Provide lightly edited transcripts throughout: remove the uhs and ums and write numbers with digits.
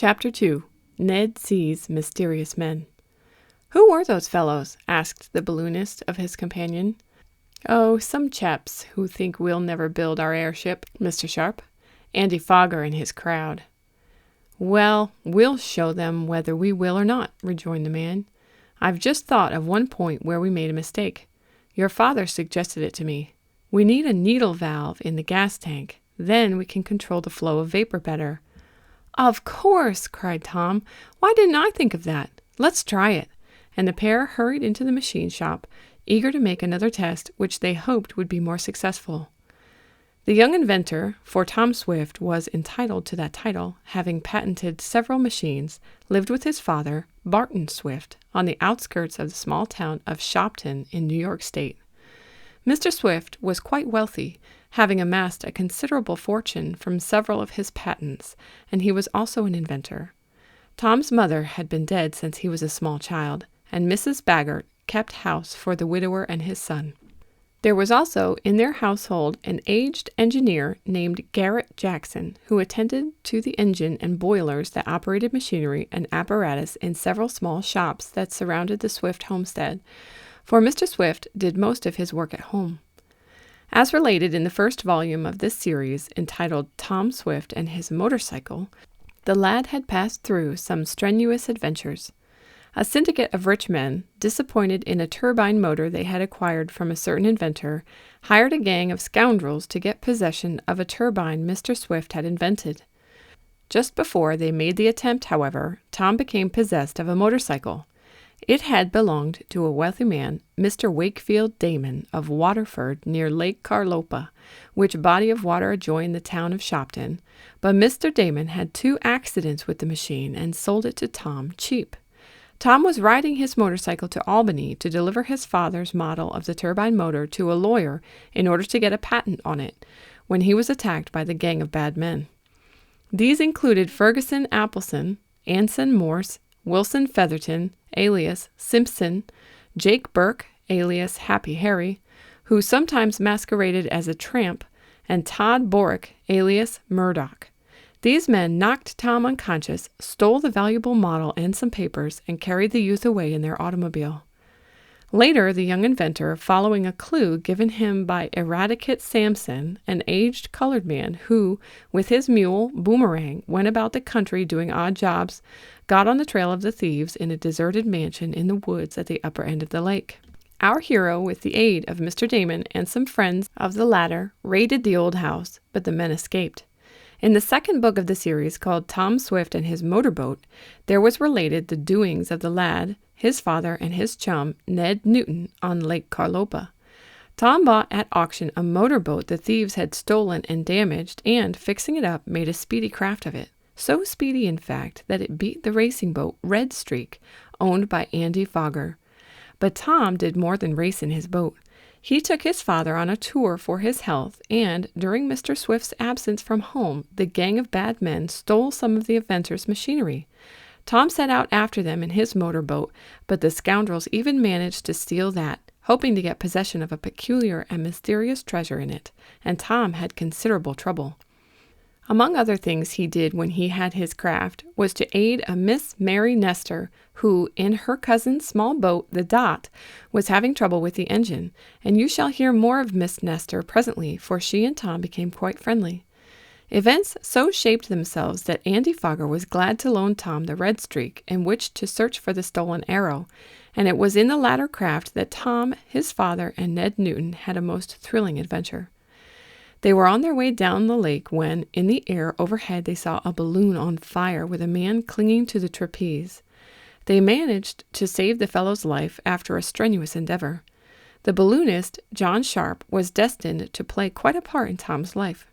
Chapter 2. Ned Sees Mysterious Men. "Who were those fellows?" asked the balloonist of his companion. "Oh, some chaps who think we'll never build our airship, Mr. Sharp. Andy Fogger and his crowd." "Well, we'll show them whether we will or not," rejoined the man. "I've just thought of one point where we made a mistake. Your father suggested it to me. We need a needle valve in the gas tank. Then we can control the flow of vapor better." "Of course!" cried Tom. "Why didn't I think of that? Let's try it." And the pair hurried into the machine shop, eager to make another test which they hoped would be more successful. The young inventor, for Tom Swift was entitled to that title, having patented several machines, lived with his father, Barton Swift, on the outskirts of the small town of Shopton in New York State. Mr. Swift was quite wealthy, having amassed a considerable fortune from several of his patents, and he was also an inventor. Tom's mother had been dead since he was a small child, and Mrs. Baggert kept house for the widower and his son. There was also in their household an aged engineer named Garrett Jackson, who attended to the engine and boilers that operated machinery and apparatus in several small shops that surrounded the Swift homestead, for Mr. Swift did most of his work at home. As related in the first volume of this series, entitled Tom Swift and His Motorcycle, the lad had passed through some strenuous adventures. A syndicate of rich men, disappointed in a turbine motor they had acquired from a certain inventor, hired a gang of scoundrels to get possession of a turbine Mr. Swift had invented. Just before they made the attempt, however, Tom became possessed of a motorcycle. It had belonged to a wealthy man, Mr. Wakefield Damon of Waterford near Lake Carlopa, which body of water adjoined the town of Shopton, but Mr. Damon had 2 accidents with the machine and sold it to Tom cheap. Tom was riding his motorcycle to Albany to deliver his father's model of the turbine motor to a lawyer in order to get a patent on it, when he was attacked by the gang of bad men. These included Ferguson Appleson, Anson Morse, Wilson Featherton, alias Simpson, Jake Burke, alias Happy Harry, who sometimes masqueraded as a tramp, and Todd Borick, alias Murdoch. These men knocked Tom unconscious, stole the valuable model and some papers, and carried the youth away in their automobile. Later, the young inventor, following a clue given him by Eradicate Sampson, an aged colored man who, with his mule, Boomerang, went about the country doing odd jobs, got on the trail of the thieves in a deserted mansion in the woods at the upper end of the lake. Our hero, with the aid of Mr. Damon and some friends of the latter, raided the old house, but the men escaped. In the second book of the series, called Tom Swift and His Motorboat, there was related the doings of the lad, his father, and his chum, Ned Newton, on Lake Carlopa. Tom bought at auction a motorboat the thieves had stolen and damaged, and, fixing it up, made a speedy craft of it. So speedy, in fact, that it beat the racing boat Red Streak, owned by Andy Fogger. But Tom did more than race in his boat. He took his father on a tour for his health, and, during Mr. Swift's absence from home, the gang of bad men stole some of the inventor's machinery. Tom set out after them in his motorboat, but the scoundrels even managed to steal that, hoping to get possession of a peculiar and mysterious treasure in it, and Tom had considerable trouble. Among other things he did when he had his craft was to aid a Miss Mary Nestor, who, in her cousin's small boat, the Dot, was having trouble with the engine, and you shall hear more of Miss Nestor presently, for she and Tom became quite friendly. Events so shaped themselves that Andy Fogger was glad to loan Tom the Red Streak in which to search for the stolen arrow, and it was in the latter craft that Tom, his father, and Ned Newton had a most thrilling adventure. They were on their way down the lake when, in the air overhead, they saw a balloon on fire with a man clinging to the trapeze. They managed to save the fellow's life after a strenuous endeavor. The balloonist, John Sharp, was destined to play quite a part in Tom's life.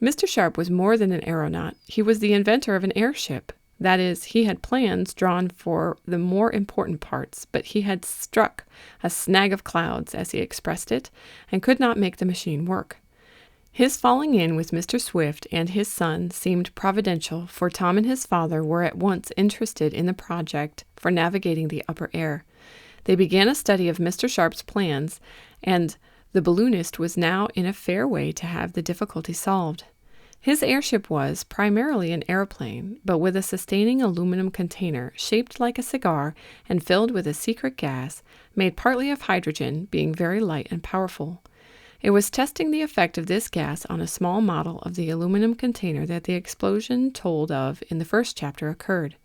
Mr. Sharp was more than an aeronaut. He was the inventor of an airship. That is, he had plans drawn for the more important parts, but he had struck a snag of clouds, as he expressed it, and could not make the machine work. His falling in with Mr. Swift and his son seemed providential, for Tom and his father were at once interested in the project for navigating the upper air. They began a study of Mr. Sharp's plans, and the balloonist was now in a fair way to have the difficulty solved. His airship was primarily an airplane, but with a sustaining aluminum container shaped like a cigar and filled with a secret gas made partly of hydrogen, being very light and powerful. It was testing the effect of this gas on a small model of the aluminum container that the explosion told of in the first chapter occurred.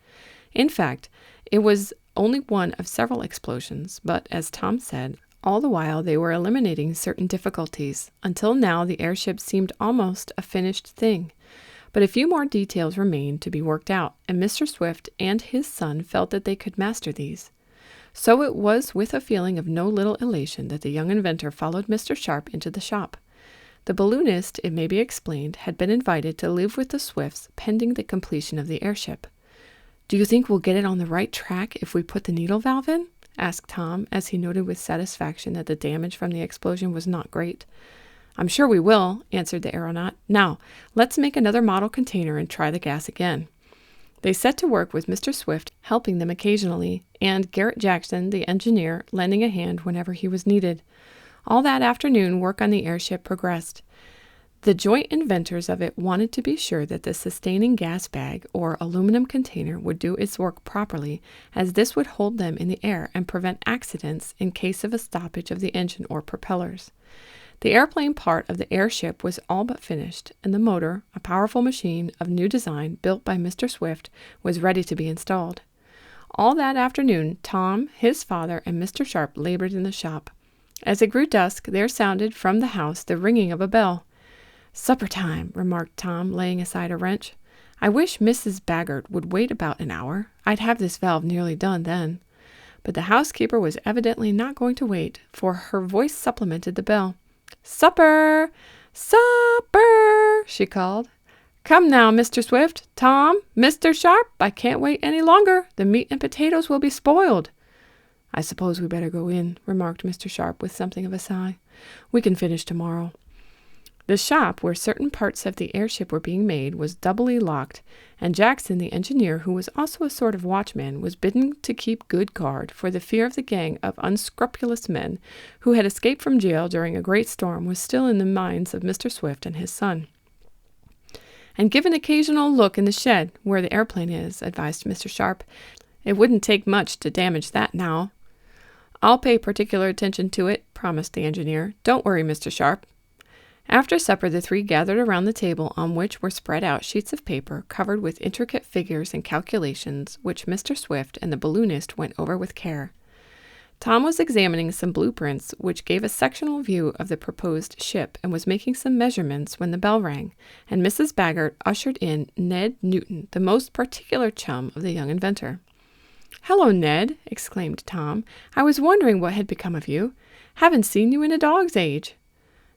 In fact, it was only one of several explosions, but as Tom said, all the while they were eliminating certain difficulties. Until now, the airship seemed almost a finished thing. But a few more details remained to be worked out, and Mr. Swift and his son felt that they could master these. So it was with a feeling of no little elation that the young inventor followed Mr. Sharp into the shop. The balloonist, it may be explained, had been invited to live with the Swifts pending the completion of the airship. "Do you think we'll get it on the right track if we put the needle valve in?" asked Tom, as he noted with satisfaction that the damage from the explosion was not great. "I'm sure we will," answered the aeronaut. "Now, let's make another model container and try the gas again." They set to work with Mr. Swift helping them occasionally, and Garrett Jackson, the engineer, lending a hand whenever he was needed. All that afternoon, work on the airship progressed. The joint inventors of it wanted to be sure that the sustaining gas bag or aluminum container would do its work properly, as this would hold them in the air and prevent accidents in case of a stoppage of the engine or propellers. The airplane part of the airship was all but finished, and the motor, a powerful machine of new design built by Mr. Swift, was ready to be installed. All that afternoon, Tom, his father, and Mr. Sharp labored in the shop. As it grew dusk, there sounded from the house the ringing of a bell. "Supper time," remarked Tom, laying aside a wrench. "I wish Mrs. Baggert would wait about an hour. I'd have this valve nearly done then." But the housekeeper was evidently not going to wait, for her voice supplemented the bell. "Supper! Supper!" she called. "Come now, Mr. Swift, Tom, Mr. Sharp, I can't wait any longer. The meat and potatoes will be spoiled." "I suppose we better go in," remarked Mr. Sharp with something of a sigh. "We can finish tomorrow." The shop, where certain parts of the airship were being made, was doubly locked, and Jackson, the engineer, who was also a sort of watchman, was bidden to keep good guard, for the fear of the gang of unscrupulous men who had escaped from jail during a great storm was still in the minds of Mr. Swift and his son. "And give an occasional look in the shed, where the airplane is," advised Mr. Sharp. "It wouldn't take much to damage that now." "I'll pay particular attention to it," promised the engineer. "Don't worry, Mr. Sharp." After supper, the three gathered around the table, on which were spread out sheets of paper covered with intricate figures and calculations, which Mr. Swift and the balloonist went over with care. Tom was examining some blueprints, which gave a sectional view of the proposed ship, and was making some measurements when the bell rang, and Mrs. Baggert ushered in Ned Newton, the most particular chum of the young inventor. "Hello, Ned!" exclaimed Tom. "I was wondering what had become of you. Haven't seen you in a dog's age."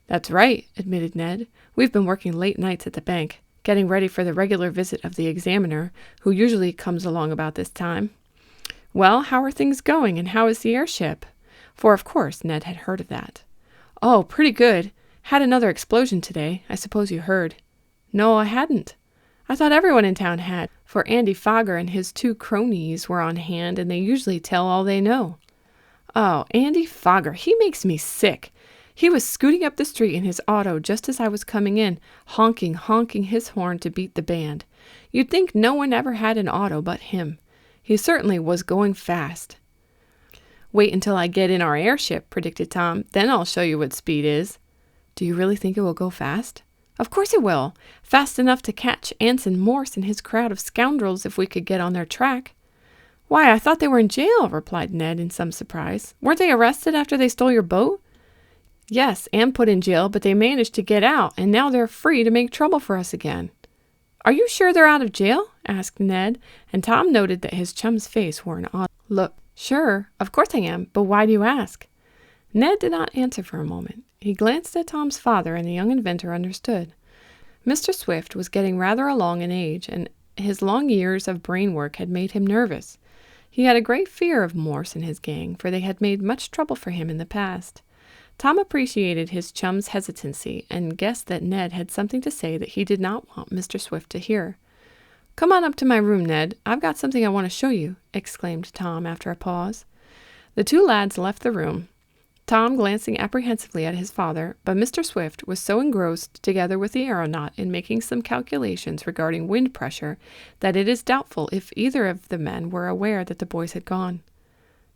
"That's right," admitted Ned. "We've been working late nights at the bank, getting ready for the regular visit of the examiner, who usually comes along about this time." "Well, how are things going, and how is the airship?" For, of course, Ned had heard of that. "Oh, pretty good. Had another explosion today. I suppose you heard." "No, I hadn't." "I thought everyone in town had, for Andy Fogger and his two cronies were on hand, and they usually tell all they know." "Oh, Andy Fogger, he makes me sick. He was scooting up the street in his auto just as I was coming in, honking his horn to beat the band. You'd think no one ever had an auto but him. He certainly was going fast." "Wait until I get in our airship," predicted Tom. "Then I'll show you what speed is." "Do you really think it will go fast?" "Of course it will. Fast enough to catch Anson Morse and his crowd of scoundrels if we could get on their track." "Why, I thought they were in jail," replied Ned in some surprise. "Weren't they arrested after they stole your boat?" "Yes, and put in jail, but they managed to get out, and now they're free to make trouble for us again." "Are you sure they're out of jail?" asked Ned, and Tom noted that his chum's face wore an odd look. "Sure, of course I am, but why do you ask?" Ned did not answer for a moment. He glanced at Tom's father, and the young inventor understood. Mr. Swift was getting rather along in age, and his long years of brain work had made him nervous. He had a great fear of Morse and his gang, for they had made much trouble for him in the past. Tom appreciated his chum's hesitancy and guessed that Ned had something to say that he did not want Mr. Swift to hear. "Come on up to my room, Ned. I've got something I want to show you," exclaimed Tom after a pause. The two lads left the room. Tom glancing apprehensively at his father, but Mr. Swift was so engrossed, together with the aeronaut, in making some calculations regarding wind pressure that it is doubtful if either of the men were aware that the boys had gone.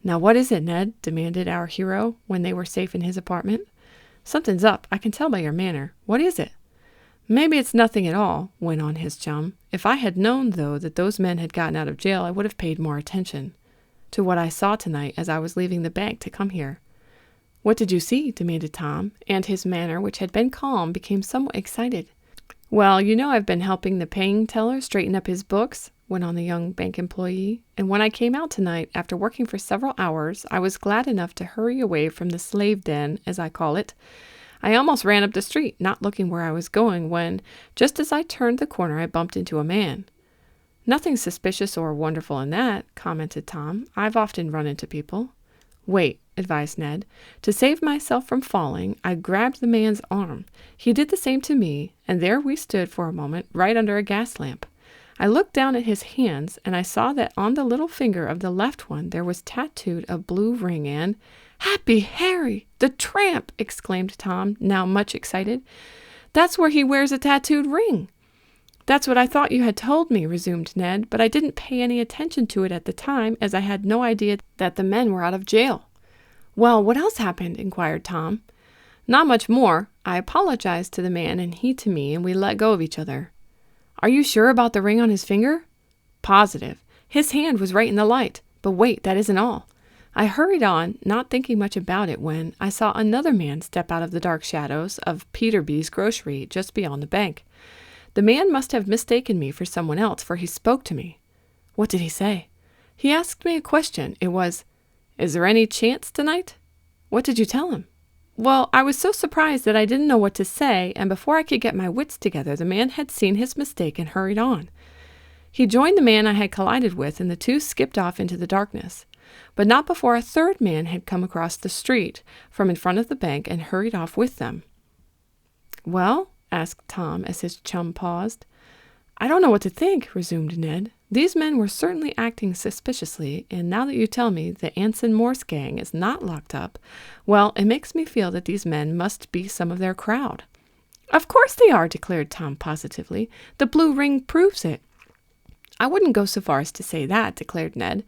"Now what is it, Ned?" demanded our hero when they were safe in his apartment. "Something's up, I can tell by your manner. What is it?" "Maybe it's nothing at all," went on his chum. "If I had known, though, that those men had gotten out of jail, I would have paid more attention to what I saw tonight as I was leaving the bank to come here." "What did you see?" demanded Tom, and his manner, which had been calm, became somewhat excited. "Well, you know I've been helping the paying teller straighten up his books," went on the young bank employee, "and when I came out tonight, after working for several hours, I was glad enough to hurry away from the slave den, as I call it. I almost ran up the street, not looking where I was going, when, just as I turned the corner, I bumped into a man." "Nothing suspicious or wonderful in that," commented Tom. "I've often run into people." "Wait," advised Ned. "To save myself from falling, I grabbed the man's arm. He did the same to me, and there we stood for a moment, right under a gas lamp. I looked down at his hands, and I saw that on the little finger of the left one there was tattooed a blue ring, and—" "Happy Harry, the tramp!" exclaimed Tom, now much excited. "That's where he wears a tattooed ring." "That's what I thought you had told me," resumed Ned, "but I didn't pay any attention to it at the time, as I had no idea that the men were out of jail." "Well, what else happened?" inquired Tom. "Not much more. I apologized to the man and he to me, and we let go of each other." "Are you sure about the ring on his finger?" "Positive. His hand was right in the light. But wait, that isn't all. I hurried on, not thinking much about it, when I saw another man step out of the dark shadows of Peterby's grocery just beyond the bank. The man must have mistaken me for someone else, for he spoke to me." "What did he say?" "He asked me a question. It was, 'Is there any chance tonight?'" "What did you tell him?" "Well, I was so surprised that I didn't know what to say, and before I could get my wits together, the man had seen his mistake and hurried on. He joined the man I had collided with, and the two skipped off into the darkness. But not before a third man had come across the street from in front of the bank and hurried off with them." "Well?" asked Tom as his chum paused. "I don't know what to think," resumed Ned. "These men were certainly acting suspiciously, and now that you tell me the Anson Morse gang is not locked up, well, it makes me feel that these men must be some of their crowd." "Of course they are," declared Tom positively. "The blue ring proves it." "I wouldn't go so far as to say that," declared Ned.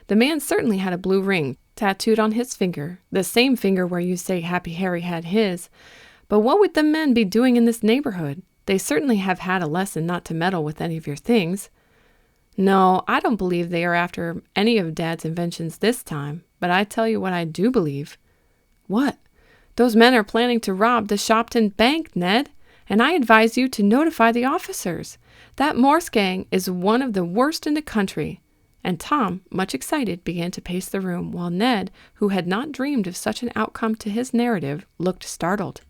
"The man certainly had a blue ring tattooed on his finger, the same finger where you say Happy Harry had his. But what would the men be doing in this neighborhood? They certainly have had a lesson not to meddle with any of your things." "No, I don't believe they are after any of Dad's inventions this time, but I tell you what I do believe." "What?" "Those men are planning to rob the Shopton Bank, Ned, and I advise you to notify the officers. That Morse gang is one of the worst in the country." And Tom, much excited, began to pace the room, while Ned, who had not dreamed of such an outcome to his narrative, looked startled.